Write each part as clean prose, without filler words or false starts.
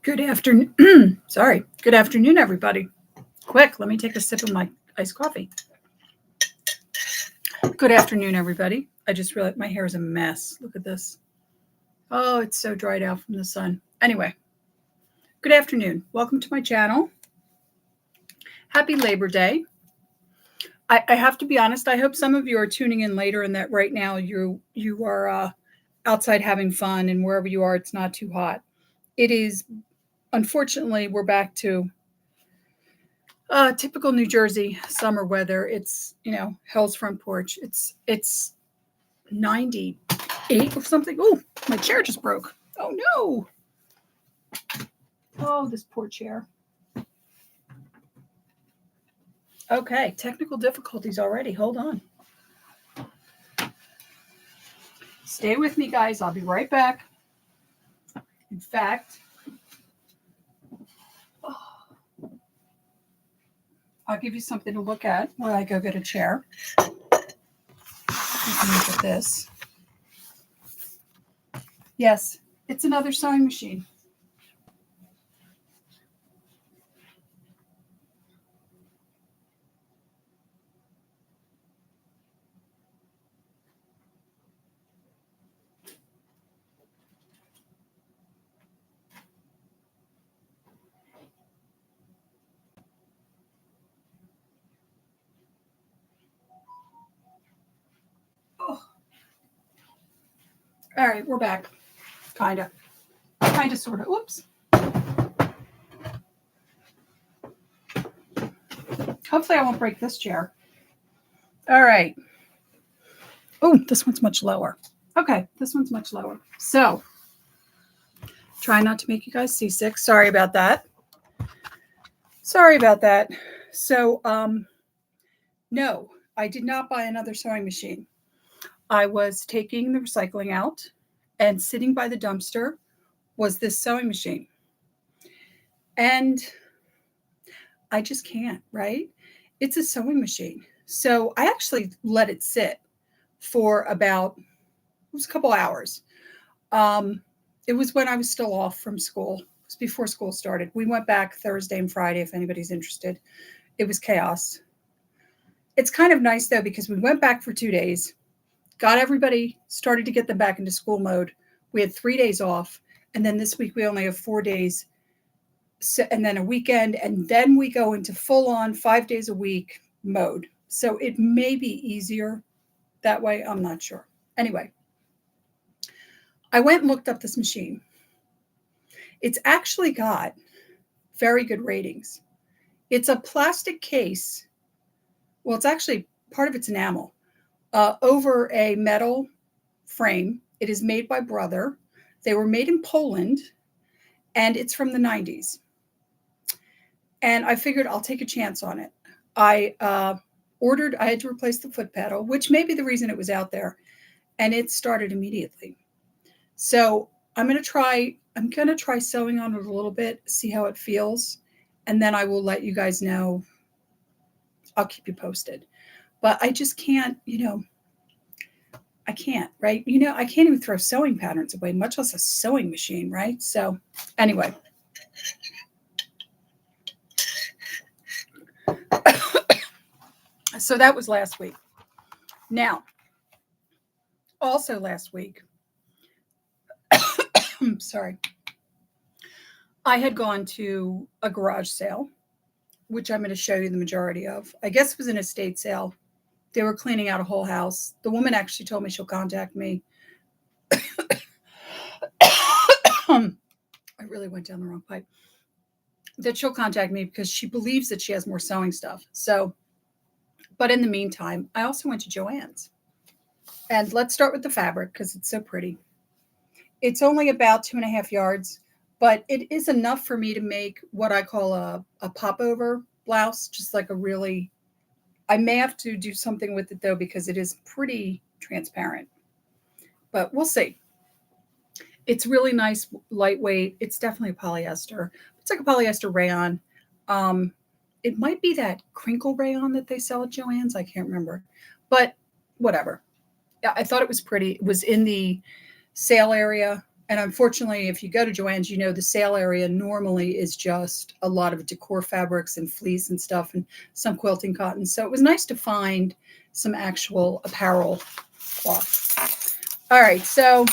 Good afternoon. Sorry. Good afternoon, everybody. Quick, let me take a sip of my iced coffee. Good afternoon, everybody. I just realized my hair is a mess. Look at this. Oh, it's so dried out from the sun. Anyway, good afternoon. Welcome to my channel. Happy Labor Day. I have to be honest. I hope some of you are tuning in later and that right now you are outside having fun, and wherever you are, it's not too hot. It is. Unfortunately, we're back to typical New Jersey summer weather. It's, hell's front porch. It's 98 or something. Oh, my chair just broke. Oh no. Oh, this poor chair. Okay, technical difficulties already. Hold on. Stay with me, guys. I'll be right back. In fact, I'll give you something to look at while I go get a chair. You can look at this. Yes, it's another sewing machine. Oh. All right, we're back. Kind of, sort of. Oops. Hopefully I won't break this chair. All right. Oh, this one's much lower. Okay, this one's much lower. So, try not to make you guys seasick. Sorry about that. So, no, I did not buy another sewing machine. I was taking the recycling out, and sitting by the dumpster was this sewing machine. And I just can't, right? It's a sewing machine. So I actually let it sit for about, it was a couple hours. It was when I was still off from school. It was before school started. We went back Thursday and Friday, if anybody's interested. It was chaos. It's kind of nice, though, because we went back for 2 days, got everybody, started to get them back into school mode. We had 3 days off. And then this week we only have 4 days. So, and then a weekend. And then we go into full on 5 days a week mode. So it may be easier that way. I'm not sure. Anyway, I went and looked up this machine. It's actually got very good ratings. It's a plastic case. Well, it's actually part of it's enamel over a metal frame. It is made by Brother. They were made in Poland, and it's from the 90s. And I figured I'll take a chance on it. I had to replace the foot pedal, which may be the reason it was out there, and it started immediately. So I'm going to try sewing on it a little bit, see how it feels, and then I will let you guys know. I'll keep you posted. But I just can't, I can't, right? I can't even throw sewing patterns away, much less a sewing machine, right? So anyway. So that was last week. Now, also last week, sorry, I had gone to a garage sale, which I'm going to show you the majority of. I guess it was an estate sale. They were cleaning out a whole house. The woman actually told me she'll contact me. I really went down the wrong pipe. That she'll contact me because she believes that she has more sewing stuff. So, but in the meantime, I also went to Joann's. And let's start with the fabric because it's so pretty. It's only about 2.5 yards, but it is enough for me to make what I call a popover blouse, just like I may have to do something with it though, because it is pretty transparent, but we'll see. It's really nice, lightweight. It's definitely a polyester. It's like a polyester rayon. It might be that crinkle rayon that they sell at Joann's. I can't remember, but whatever. I thought it was pretty. It was in the sale area. And unfortunately, if you go to Joann's, you know, the sale area normally is just a lot of decor fabrics and fleece and stuff and some quilting cotton. So it was nice to find some actual apparel cloth. All right, so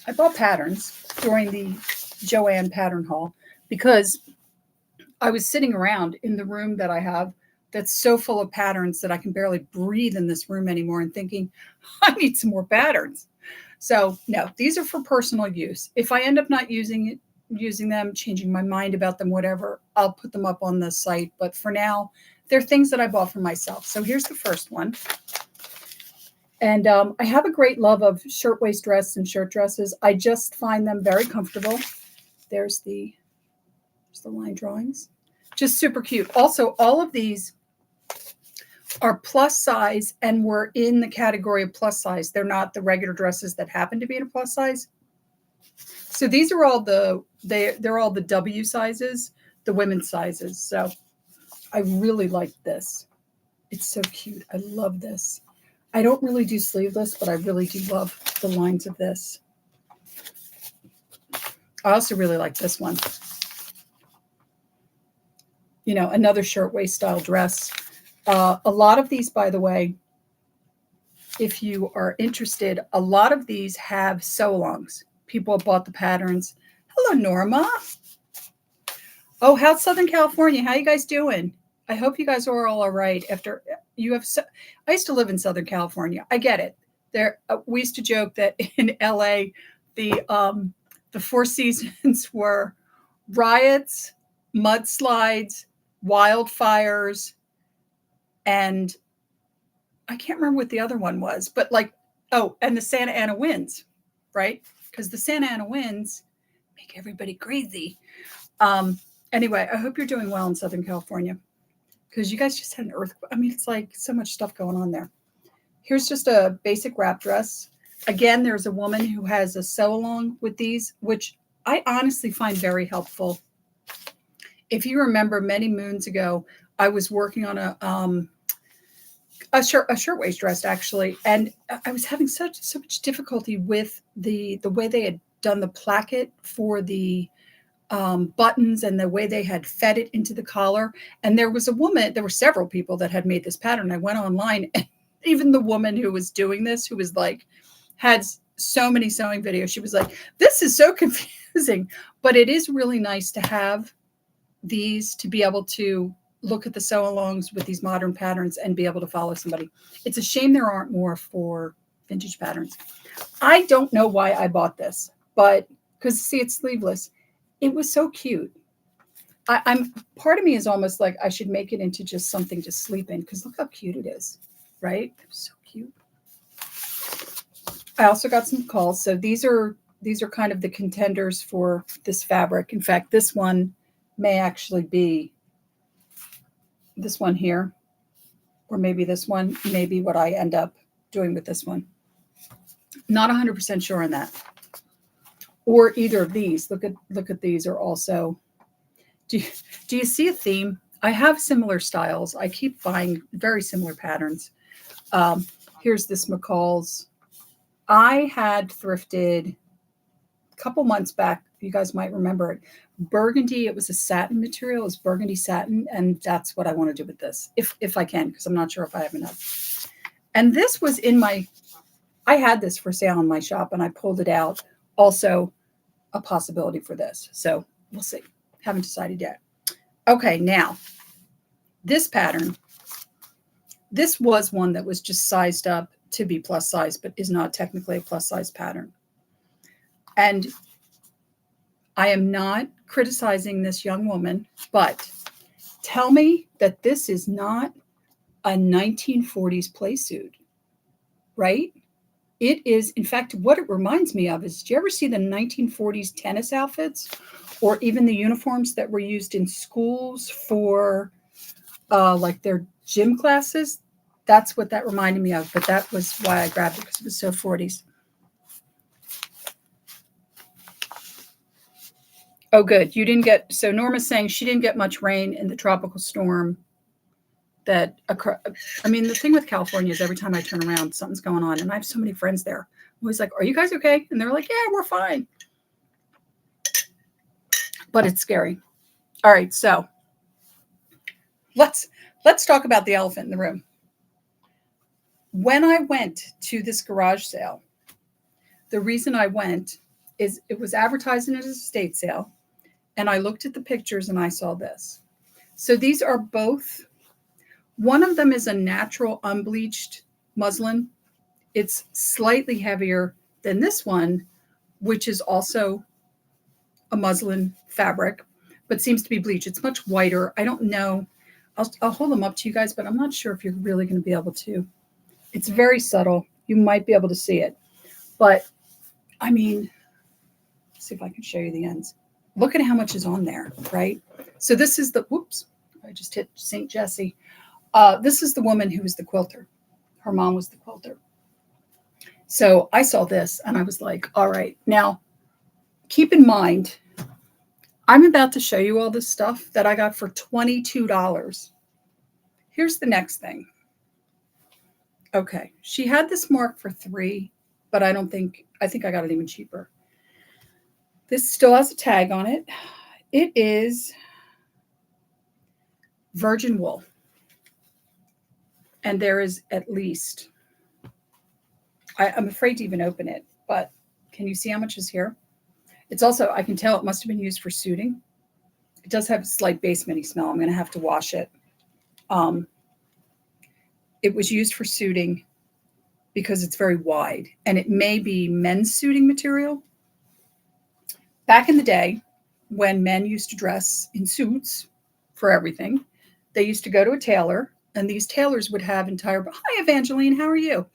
I bought patterns during the Joann pattern haul because I was sitting around in the room that I have that's so full of patterns that I can barely breathe in this room anymore and thinking, I need some more patterns. So no, these are for personal use. If I end up not using them, changing my mind about them, whatever, I'll put them up on the site. But for now, they're things that I bought for myself. So here's the first one. And I have a great love of shirtwaist dress and shirt dresses. I just find them very comfortable. There's the line drawings. Just super cute. Also, all of these are plus size and were in the category of plus size. They're not the regular dresses that happen to be in a plus size. So these are all they're all the W sizes, the women's sizes. So I really like this. It's so cute. I love this. I don't really do sleeveless, but I really do love the lines of this. I also really like this one. You know, another shirtwaist style dress. A lot of these, by the way, if you are interested, a lot of these have sew-alongs. People have bought the patterns. Hello, Norma. Oh, how's Southern California? How you guys doing? I hope you guys are all right. After you have, I used to live in Southern California. I get it. There, we used to joke that in LA, the Four Seasons were riots, mudslides, wildfires, and I can't remember what the other one was, but like, oh, and the Santa Ana winds, right? Because the Santa Ana winds make everybody crazy. Anyway, I hope you're doing well in Southern California because you guys just had an earthquake. I mean, it's like so much stuff going on there. Here's just a basic wrap dress. Again, there's a woman who has a sew along with these, which I honestly find very helpful. If you remember many moons ago, I was working on a shirtwaist dress actually, and I was having so much difficulty with the way they had done the placket for the buttons and the way they had fed it into the collar. And there was a woman, there were several people that had made this pattern. I went online, and even the woman who was doing this, who was like, had so many sewing videos, she was like, this is so confusing. But it is really nice to have these to be able to look at the sew-alongs with these modern patterns and be able to follow somebody. It's a shame there aren't more for vintage patterns. I don't know why I bought this, but because see, it's sleeveless. It was so cute. I'm part of me is almost like I should make it into just something to sleep in because look how cute it is, right? It was so cute. I also got some calls. So these are kind of the contenders for this fabric. In fact, this one may actually be this one here, or maybe this one, maybe what I end up doing with this one. Not 100% sure on that. Or either of these. Look at these are also. Do you see a theme? I have similar styles. I keep buying very similar patterns. Here's this McCall's. I had thrifted a couple months back. You guys might remember it. Burgundy. It was a satin material. It was burgundy satin, and that's what I want to do with this, if I can, because I'm not sure if I have enough. And this was in my. I had this for sale in my shop, and I pulled it out. Also, a possibility for this. So we'll see. Haven't decided yet. Okay, now this pattern. This was one that was just sized up to be plus size, but is not technically a plus size pattern. And I am not criticizing this young woman, but tell me that this is not a 1940s play suit, right? It is, in fact, what it reminds me of is, do you ever see the 1940s tennis outfits or even the uniforms that were used in schools for like their gym classes? That's what that reminded me of, but that was why I grabbed it, because it was so 40s. Oh, good. You didn't get, so Norma's saying she didn't get much rain in the tropical storm that I mean, the thing with California is every time I turn around, something's going on. And I have so many friends there. I'm always like, are you guys okay? And they're like, yeah, we're fine. But it's scary. All right, so let's talk about the elephant in the room. When I went to this garage sale, the reason I went is it was advertised as an estate sale, and I looked at the pictures and I saw this. So these are both, one of them is a natural unbleached muslin. It's slightly heavier than this one, which is also a muslin fabric, but seems to be bleached. It's much whiter. I don't know. I'll hold them up to you guys, but I'm not sure if you're really going to be able to. It's very subtle. You might be able to see it. But, I mean, let's see if I can show you the ends. Look at how much is on there, right? So this is the, whoops, I just hit St. Jessie. This is the woman who was the quilter. Her mom was the quilter. So I saw this and I was like, all right. Now, keep in mind, I'm about to show you all this stuff that I got for $22. Here's the next thing. Okay, she had this marked for $3, but I think I got it even cheaper. This still has a tag on it. It is virgin wool. And there is at least, I'm afraid to even open it, but can you see how much is here? It's also, I can tell it must have been used for suiting. It does have a slight basementy smell. I'm going to have to wash it. It was used for suiting because it's very wide, and it may be men's suiting material. Back in the day, when men used to dress in suits for everything, they used to go to a tailor, and these tailors would have hi, Evangeline, how are you?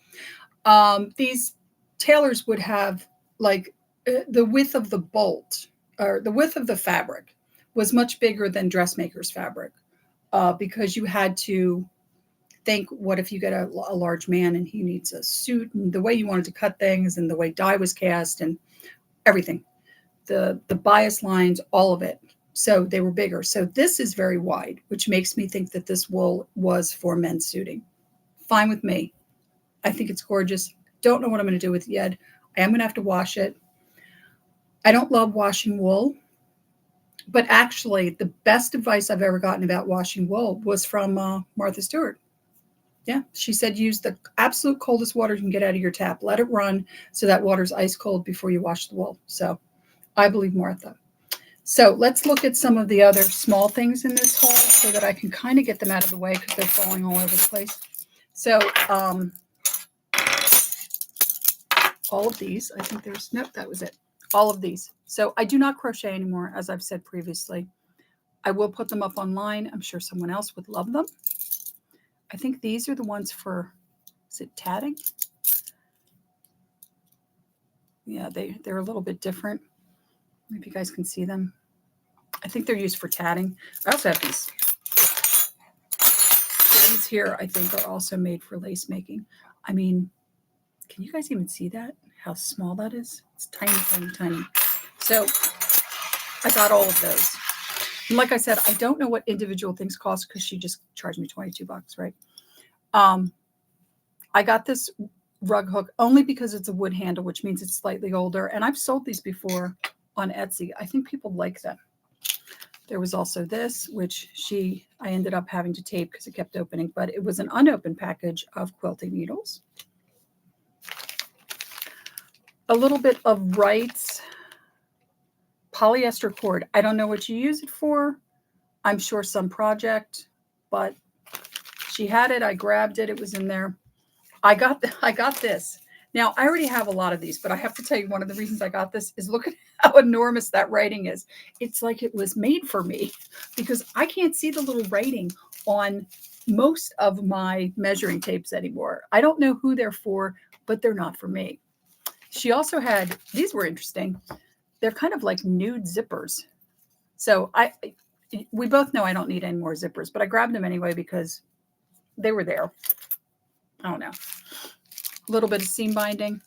These tailors would have like the width of the bolt, or the width of the fabric was much bigger than dressmaker's fabric, because you had to think, what if you get a large man and he needs a suit, and the way you wanted to cut things and the way dye was cast and everything, the bias lines, all of it. So they were bigger. So this is very wide, which makes me think that this wool was for men's suiting. Fine with me. I think it's gorgeous. Don't know what I'm going to do with it yet. I am going to have to wash it. I don't love washing wool, but actually the best advice I've ever gotten about washing wool was from Martha Stewart. Yeah, she said use the absolute coldest water you can get out of your tap. Let it run so that water's ice cold before you wash the wool. So I believe Martha. So let's look at some of the other small things in this haul so that I can kind of get them out of the way because they're falling all over the place. So all of these, I think there's, nope, that was it. All of these. So I do not crochet anymore, as I've said previously. I will put them up online. I'm sure someone else would love them. I think these are the ones for, is it tatting? Yeah, they're a little bit different. Maybe you guys can see them. I think they're used for tatting. I also have these. These here, I think, are also made for lace making. I mean, can you guys even see that? How small that is? It's tiny, tiny, tiny. So I got all of those. And like I said, I don't know what individual things cost because she just charged me $22, right? I got this rug hook only because it's a wood handle, which means it's slightly older. And I've sold these before on Etsy. I think people like them. There was also this, which I ended up having to tape because it kept opening, but it was an unopened package of quilting needles. A little bit of Wright's polyester cord. I don't know what you use it for. I'm sure some project, but she had it. I grabbed it. It was in there. I got this. Now, I already have a lot of these, but I have to tell you, one of the reasons I got this is look at how enormous that writing is. It's like it was made for me because I can't see the little writing on most of my measuring tapes anymore. I don't know who they're for, but they're not for me. She also had, these were interesting. They're kind of like nude zippers. So we both know I don't need any more zippers, but I grabbed them anyway because they were there. I don't know. A little bit of seam binding.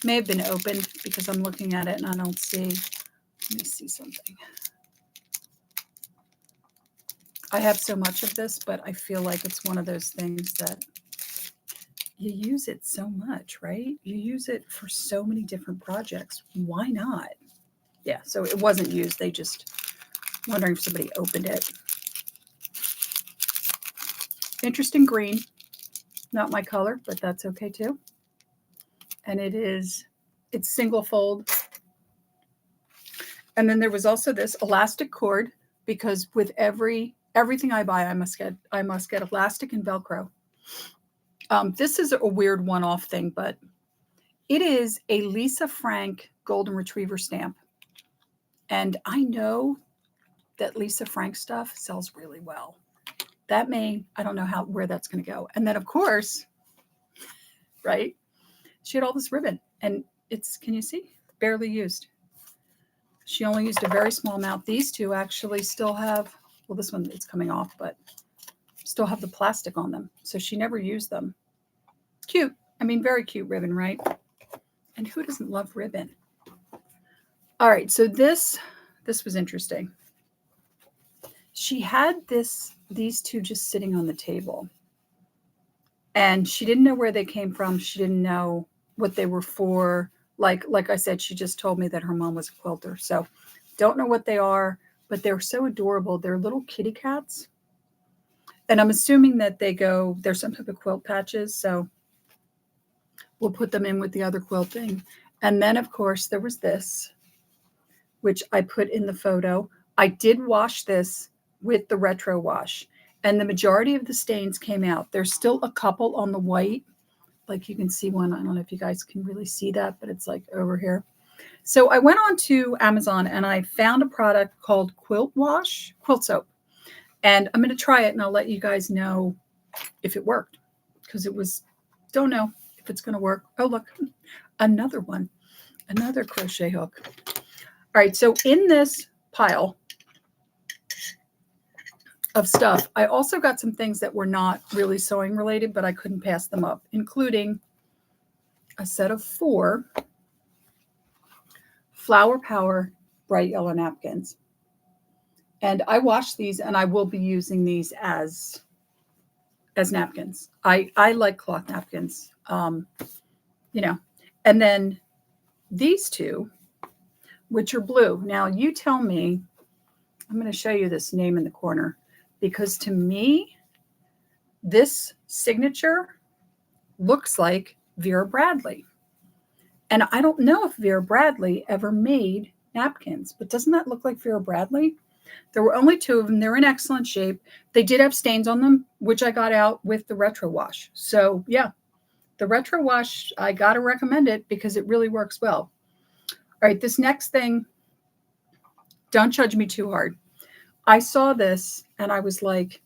May have been opened because I'm looking at it and I don't see. Let me see something. I have so much of this, but I feel like it's one of those things that you use it so much, right? You use it for so many different projects. Why not? Yeah, so it wasn't used. They just wondering if somebody opened it. Interesting green. Not my color, but that's okay too. And it's single fold. And then there was also this elastic cord, because with everything I buy, I must get elastic and Velcro. This is a weird one-off thing, but it is a Lisa Frank Golden Retriever stamp. And I know that Lisa Frank stuff sells really well. I don't know where that's going to go. And then, of course, right, she had all this ribbon, and can you see? Barely used. She only used a very small amount. These two actually still have, well, this one, it's coming off, but still have the plastic on them. So she never used them. Cute. I mean, very cute ribbon, right? And who doesn't love ribbon? All right, so this was interesting. She had these two just sitting on the table, and she didn't know where they came from. She didn't know what they were for. Like I said, she just told me that her mom was a quilter. So don't know what they are, but they're so adorable. They're little kitty cats. And I'm assuming that they're some type of quilt patches. So we'll put them in with the other quilting. And then, of course, there was this, which I put in the photo. I did wash this with the retro wash, and the majority of the stains came out. There's still a couple on the white. Like you can see one. I don't know if you guys can really see that, but it's like over here. So I went on to Amazon and I found a product called Quilt Soap. And I'm going to try it and I'll let you guys know if it worked, because don't know if it's going to work. Oh, look, another one, another crochet hook. All right. So in this pile of stuff, I also got some things that were not really sewing related, but I couldn't pass them up, including a set of 4 Flower Power bright yellow napkins. And I washed these, and I will be using these as napkins. I like cloth napkins, you know. And then these two, which are blue. Now you tell me, I'm going to show you this name in the corner, because to me, this signature looks like Vera Bradley. And I don't know if Vera Bradley ever made napkins, but doesn't that look like Vera Bradley? There were only 2 of them. They're in excellent shape. They did have stains on them, which I got out with the retro wash. So yeah, the retro wash, I got to recommend it because it really works well. All right, this next thing, don't judge me too hard. I saw this and I was like,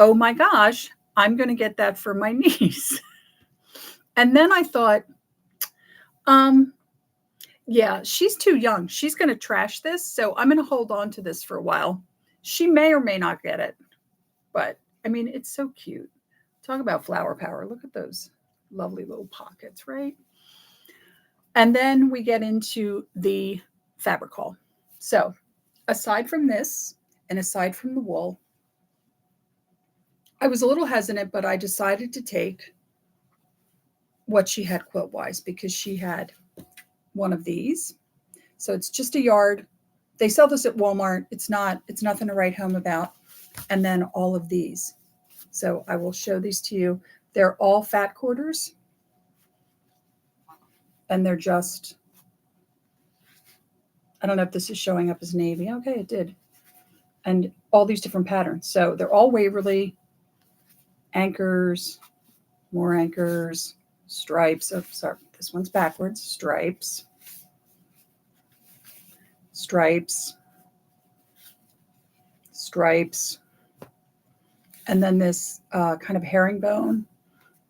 oh my gosh, I'm going to get that for my niece. And then I thought, yeah, she's too young. She's going to trash this. So I'm going to hold on to this for a while. She may or may not get it, but I mean, it's so cute. Talk about flower power. Look at those lovely little pockets, right? And then we get into the fabric haul. So aside from this and aside from the wool, I was a little hesitant, but I decided to take what she had quilt-wise, because she had one of these. So it's just a yard. They sell this at Walmart. It's nothing to write home about. And then all of these. So I will show these to you. They're all fat quarters. And they're just, I don't know if this is showing up as navy. Okay, it did. And all these different patterns. So they're all Waverly, anchors, more anchors, stripes. Oh, sorry, this one's backwards. Stripes, stripes, stripes. And then this kind of herringbone.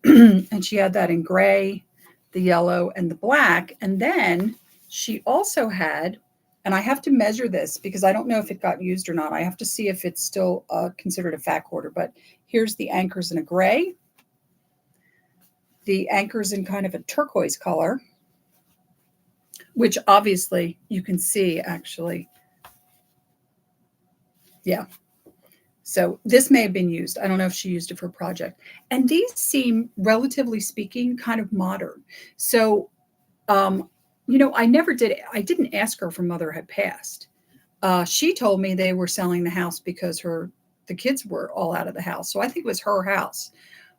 And she had that in gray, the yellow, and the black. And then she also had, and I have to measure this because I don't know if it got used or not. I have to see if it's still considered a fat quarter. But here's the anchors in a gray, the anchors in kind of a turquoise color, which obviously you can see actually. Yeah. So this may have been used. I don't know if she used it for a project. And these seem, relatively speaking, kind of modern. So, um, I didn't ask her if her mother had passed. She told me they were selling the house because the kids were all out of the house. So I think it was her house.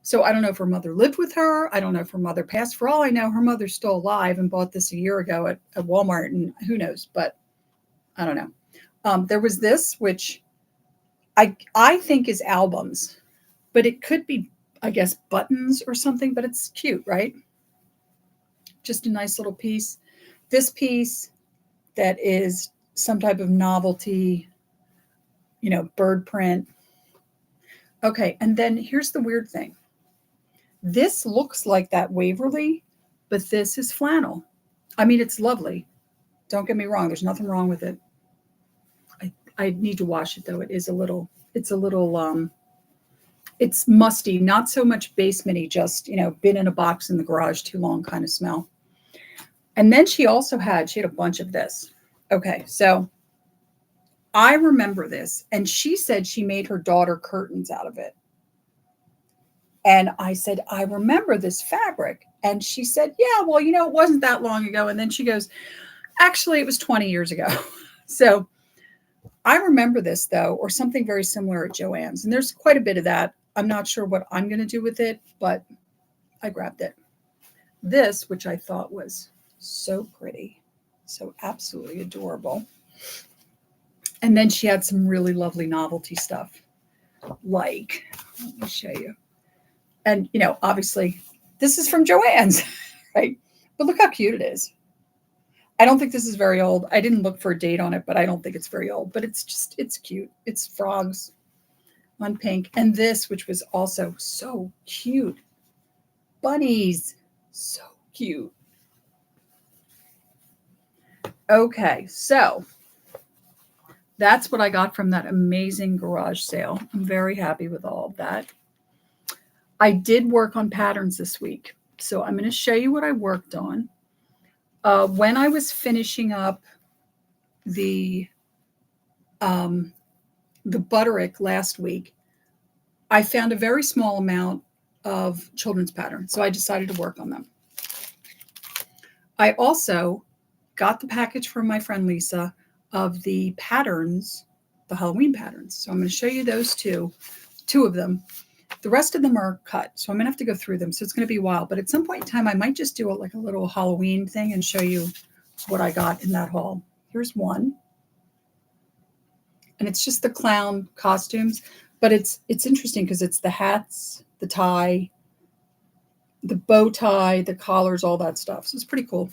So I don't know if her mother lived with her. I don't know if her mother passed. For all I know, her mother's still alive and bought this a year ago at Walmart, and who knows, but I don't know. There was this, which I think is albums, but it could be, I guess, buttons or something, but it's cute, right? Just a nice little piece. This piece that is some type of novelty, bird print. Okay, and then here's the weird thing. This looks like that Waverly, but this is flannel. I mean, it's lovely. Don't get me wrong. There's nothing wrong with it. I need to wash it though. It's a little, it's musty, not so much basementy, just, been in a box in the garage too long kind of smell. And then she had a bunch of this. Okay, so I remember this, and she said she made her daughter curtains out of it. And I said, I remember this fabric. And she said, yeah, well, it wasn't that long ago. And then she goes, actually, it was 20 years ago. So I remember this, though, or something very similar at Joann's. And there's quite a bit of that. I'm not sure what I'm going to do with it, but I grabbed it. This, which I thought was so pretty, so absolutely adorable. And then she had some really lovely novelty stuff, like, let me show you. And, obviously, this is from Joann's, right? But look how cute it is. I don't think this is very old. I didn't look for a date on it, but I don't think it's very old. But it's cute. It's frogs on pink. And this, which was also so cute. Bunnies. So cute. Okay, so that's what I got from that amazing garage sale. I'm very happy with all of that. I did work on patterns this week. So I'm going to show you what I worked on. When I was finishing up the Butterick last week, I found a very small amount of children's patterns. So I decided to work on them. I also got the package from my friend Lisa of the patterns, the Halloween patterns. So I'm going to show you those two of them. The rest of them are cut, so I'm going to have to go through them. So it's going to be a while. But at some point in time, I might just do a little Halloween thing and show you what I got in that haul. Here's one. And it's just the clown costumes. But it's interesting because it's the hats, the tie, the bow tie, the collars, all that stuff. So it's pretty cool.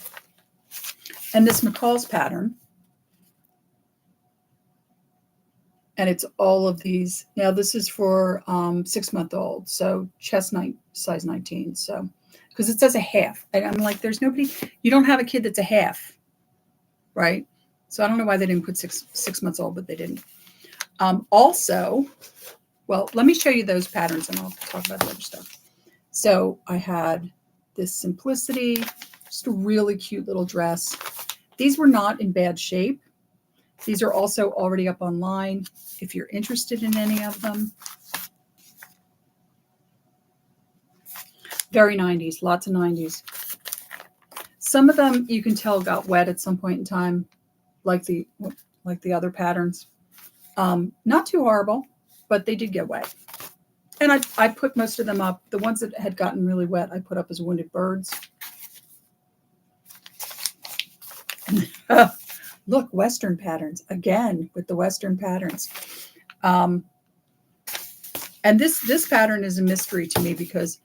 And this McCall's pattern. And it's all of these. Now, this is for 6-month-old, so chest size 19. So, because it says a half. And I'm like, there's nobody, you don't have a kid that's a half, right? So I don't know why they didn't put six months old, but they didn't. Also, well, let me show you those patterns and I'll talk about the other stuff. So I had this Simplicity, just a really cute little dress. These were not in bad shape. These are also already up online if you're interested in any of them. Very 90s, lots of 90s. Some of them you can tell got wet at some point in time, like the other patterns. Not too horrible, but they did get wet. And I put most of them up. The ones that had gotten really wet, I put up as wounded birds. Look, Western patterns, again, with the Western patterns. And this pattern is a mystery to me because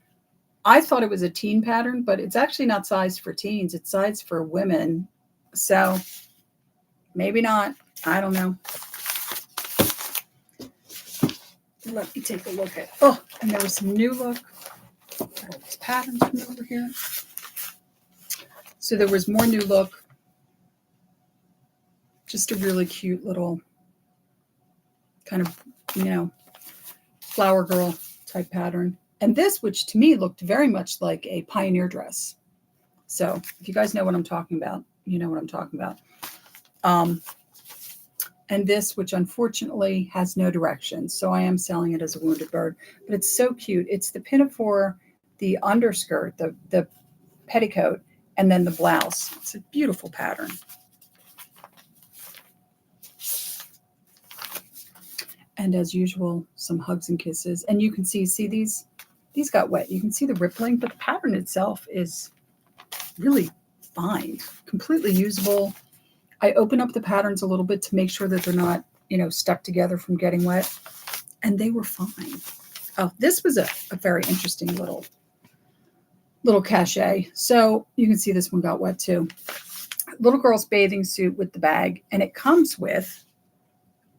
I thought it was a teen pattern, but it's actually not sized for teens. It's sized for women. So maybe not. I don't know. Let me take a look at, and there was some new look. These patterns from over here. So there was more new look. Just a really cute little kind of, flower girl type pattern. And this, which to me looked very much like a pioneer dress. So if you guys know what I'm talking about, you know what I'm talking about. and this, which unfortunately has no directions. So I am selling it as a wounded bird, but it's so cute. It's the pinafore, the underskirt, the petticoat, and then the blouse. It's a beautiful pattern. And as usual, some hugs and kisses. And you can see these got wet. You can see the rippling, but the pattern itself is really fine, completely usable. I open up the patterns a little bit to make sure that they're not, stuck together from getting wet. And they were fine. Oh, this was a very interesting little cachet. So you can see this one got wet too. Little girl's bathing suit with the bag. And it comes with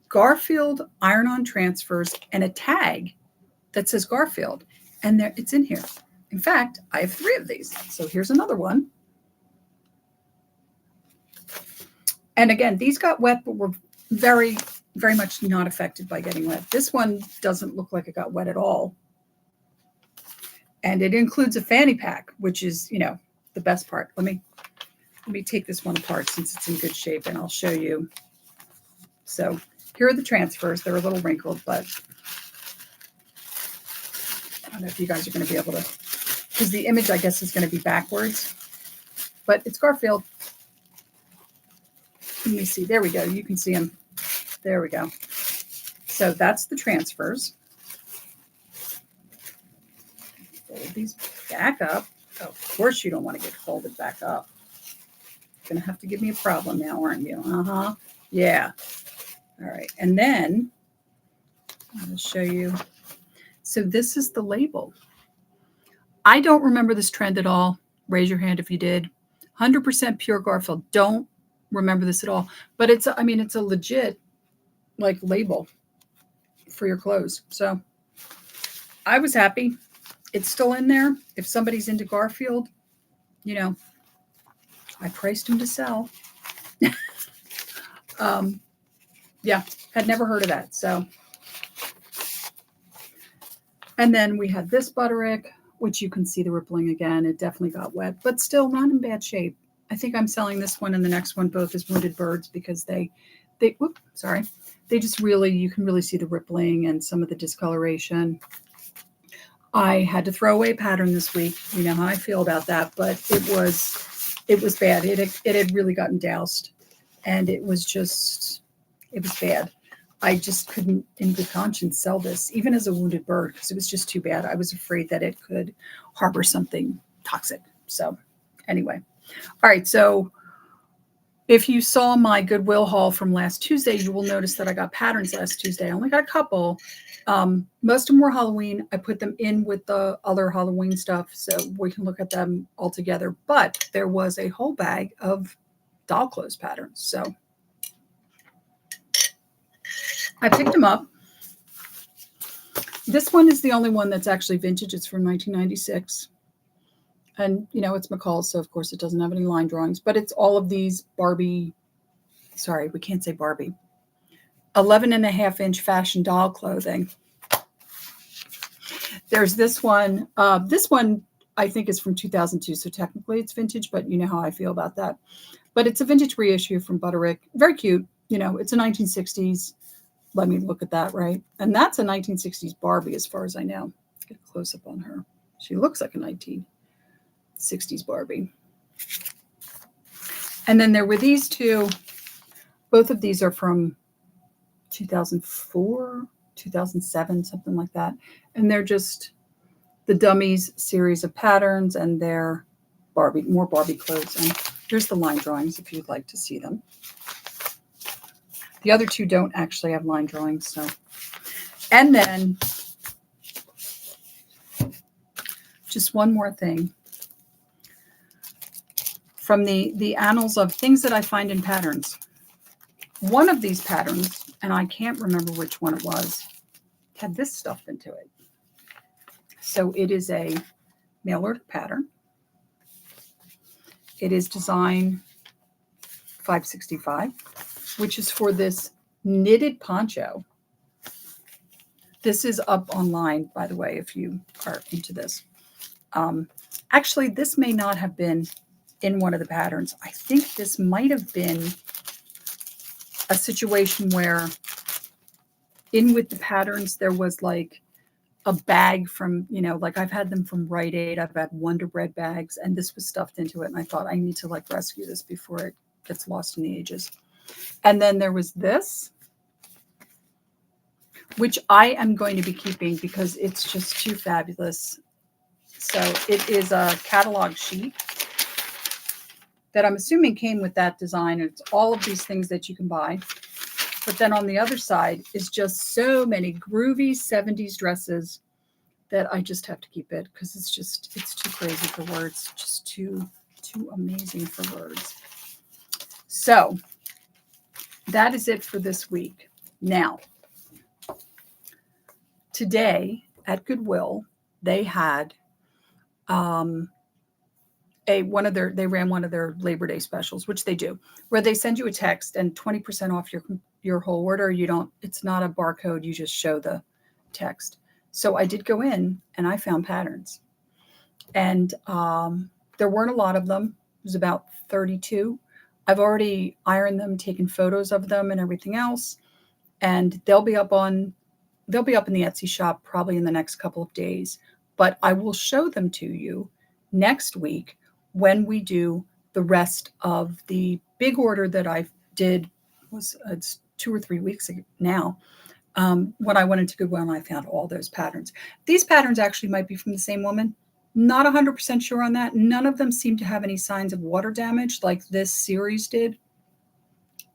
Garfield iron-on transfers and a tag that says Garfield. And it's in here. In fact, I have 3 of these. So here's another one. And again, these got wet, but were very, very much not affected by getting wet. This one doesn't look like it got wet at all. And it includes a fanny pack, which is, the best part. Let me take this one apart since it's in good shape, and I'll show you. So here are the transfers. They're a little wrinkled, but I don't know if you guys are going to be able to, because the image, I guess, is going to be backwards. But it's Garfield. Let me see. There we go. You can see him. There we go. So that's the transfers. Fold these back up. Oh, of course you don't want to get folded back up. You're going to have to give me a problem now, aren't you? Uh-huh. Yeah. All right. And then I'll show you. So this is the label. I don't remember this trend at all. Raise your hand if you did. 100% pure Garfield. Don't remember this at all. But it's a legit label for your clothes. So I was happy. It's still in there. If somebody's into Garfield, I priced him to sell. Yeah, had never heard of that. So, and then we had this Butterick, which you can see the rippling again. It definitely got wet, but still not in bad shape. I think I'm selling this one and the next one both as wounded birds because they just really, you can really see the rippling and some of the discoloration. I had to throw away a pattern this week. You know how I feel about that, but it was bad. It had really gotten doused, and it was bad. I just couldn't, in good conscience, sell this, even as a wounded bird, because it was just too bad. I was afraid that it could harbor something toxic. So anyway, all right. So if you saw my Goodwill haul from last Tuesday, you will notice that I got patterns last Tuesday. I only got a couple. Most of them were Halloween. I put them in with the other Halloween stuff so we can look at them all together. But there was a whole bag of doll clothes patterns. So I picked them up. This one is the only one that's actually vintage. It's from 1996. And, it's McCall's, so of course it doesn't have any line drawings. But it's all of these Barbie, sorry, we can't say Barbie, 11.5-inch fashion doll clothing. There's this one. This one, I think, is from 2002, so technically it's vintage, but you know how I feel about that. But it's a vintage reissue from Butterick. Very cute. It's a 1960s. Let me look at that, right? And that's a 1960s Barbie, as far as I know. Get a close-up on her. She looks like a 1960s Barbie. And then there were these two. Both of these are from 2004, 2007, something like that. And they're just the Dummies series of patterns, and they're more Barbie clothes. And here's the line drawings if you'd like to see them. The other two don't actually have line drawings. So, and then just one more thing from the annals of things that I find in patterns. One of these patterns, and I can't remember which one it was, had this stuff into it. So it is a mail order pattern. It is design 565, which is for this knitted poncho. This is up online, by the way, if you are into this. Actually, this may not have been in one of the patterns. I think this might have been a situation where in with the patterns, there was like a bag from, like I've had them from Rite Aid. I've had Wonder Bread bags, and this was stuffed into it. And I thought I need to like rescue this before it gets lost in the ages. And then there was this, which I am going to be keeping because it's just too fabulous. So it is a catalog sheet that I'm assuming came with that design. It's all of these things that you can buy. But then on the other side is just so many groovy 70s dresses that I just have to keep it because it's too crazy for words, just too amazing for words. So that is it for this week. Now, today at Goodwill, they had they ran one of their Labor Day specials, which they do, where they send you a text and 20% off your whole order. It's not a barcode, you just show the text. So I did go in and I found patterns. And there weren't a lot of them. It was about 32. I've already ironed them, taken photos of them and everything else. And they'll be up in the Etsy shop probably in the next couple of days. But I will show them to you next week when we do the rest of the big order that I did. It's 2 or 3 weeks ago now. When I went into Goodwill and I found all those patterns. These patterns actually might be from the same woman. Not 100% sure on that. None of them seem to have any signs of water damage like this series did.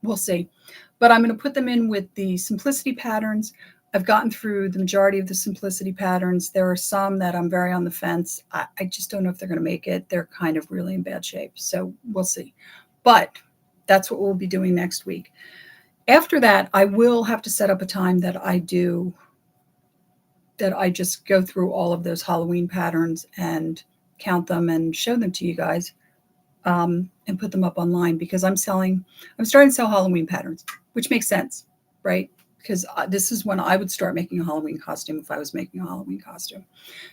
We'll see. But I'm going to put them in with the Simplicity patterns. I've gotten through the majority of the Simplicity patterns. There are some that I'm very on the fence. I just don't know if they're going to make it. They're kind of really in bad shape. So we'll see. But that's what we'll be doing next week. After that, I will have to set up a time that I just go through all of those Halloween patterns and count them and show them to you guys and put them up online because I'm starting to sell Halloween patterns, which makes sense, right? Because this is when I would start making a Halloween costume if I was making a Halloween costume.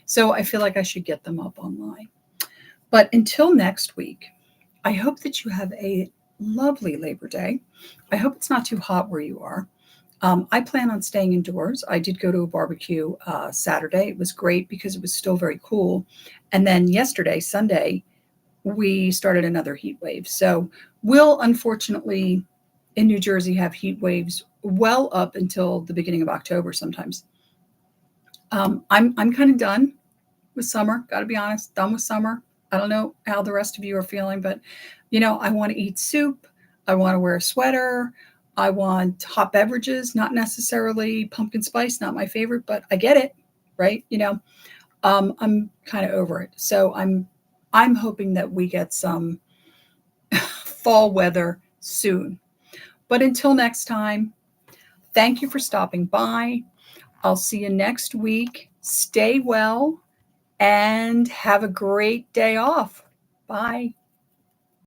So I feel like I should get them up online. But until next week, I hope that you have a lovely Labor Day. I hope it's not too hot where you are. I plan on staying indoors. I did go to a barbecue Saturday. It was great because it was still very cool. And then yesterday, Sunday, we started another heat wave. So we'll unfortunately in New Jersey have heat waves well up until the beginning of October sometimes. I'm kind of done with summer. Got to be honest, done with summer. I don't know how the rest of you are feeling, but I want to eat soup. I want to wear a sweater. I want hot beverages, not necessarily pumpkin spice, not my favorite, but I get it, right? I'm kind of over it. So I'm hoping that we get some fall weather soon. But until next time, thank you for stopping by. I'll see you next week. Stay well and have a great day off. Bye.